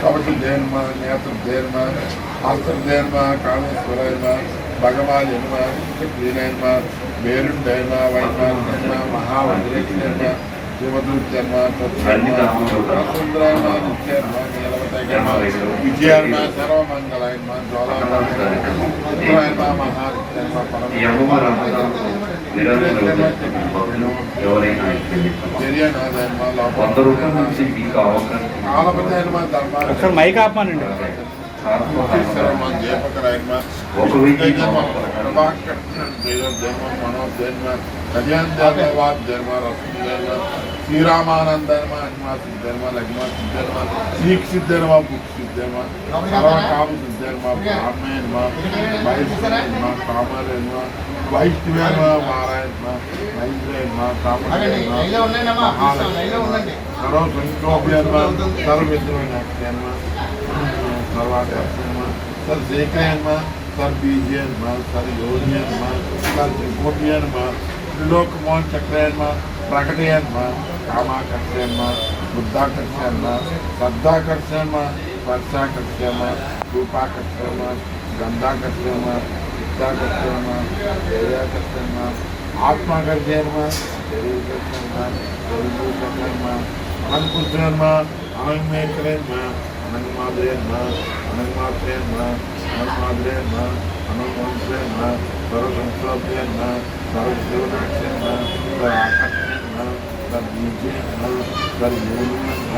कवचदेन्म नेत्रदेन्म हस्तदेन्म कामेश्वरेन्म भगवानेन्म क्लीनेन्म मेरुण्डेन्म वैमानेन्म महावज्रेन्म शिवदूतेन्म तत्सुन्दरेन्म नित्येन्म नीलवतेन्म विजयेन्म सर्वमङ्गलेन्म ज्वालान्म महारुद्रेन्म ఎవరైనా ఒకసారి మైక్ ఆపమానండి. श्रीरामानंद सिद्धर्म लग्मा सिद्धर्म सीख सिद्धर्म बुक सिद्धर्म काम सिद्धर्म ब्राह्मण वैष्णव कामरेन्म वैष्णव नारायण वैष्णव कामरेन्म सर्व संकोप्यर्म सर्वेन्द्रनाथ्यर्म सर्वाध्यक्षर्म सर जेकर्म सर बीजर्म सर योजर्म सर त्रिकोटियर्म त्रिलोकमोहन चक्रयर्म प्रकटयर्म कामाकर्षयर्म बुद्धाकर्षयर्म श्रद्धाकर्षयर्म स्पर्शाकर्षयर्म रूपाकर्षयर्म गंधाकर्षयर्म चित्ताकर्षयर्म धैर्याकर्षयर्म आत्माकर्षयर्म शरीरकर्षयर्म शरीरकर्षयर्म अनंतकर्षयर्म अनंतमेकर्षयर्म अनंतमाद्रेर्म अनंतमात्रेर्म अनंतमाद्रेर्म अनंतमंत्रेर्म सर्वसंस्कृतेर्म सर्वजीवनाक्षेर्म सर्वाकर्षेर्म सर्वबीजेर्म सर्वयोनिर्म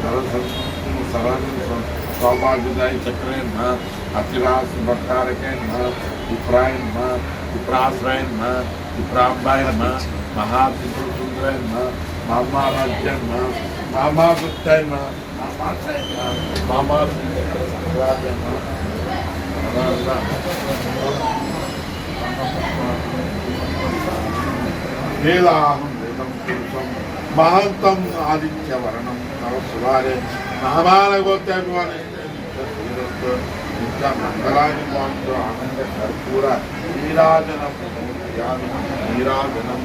सर्वसंस्कृतिर्म सर्वांग सौभाग्यदायी चक्रेर्म अतिरास भक्तारकेर्म विप्रायर्म विप्राश्रयर्म विप्राम्बायर्म महात्रिपुरसुन्दरेर्म मामाराज्यर्म मामागुप्तर्म महांतम आदित्य वर्णम नवसुवारे मंगलानि आनंद कर्पूर नीराजनम नीराजनम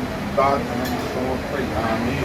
समर्पयामि।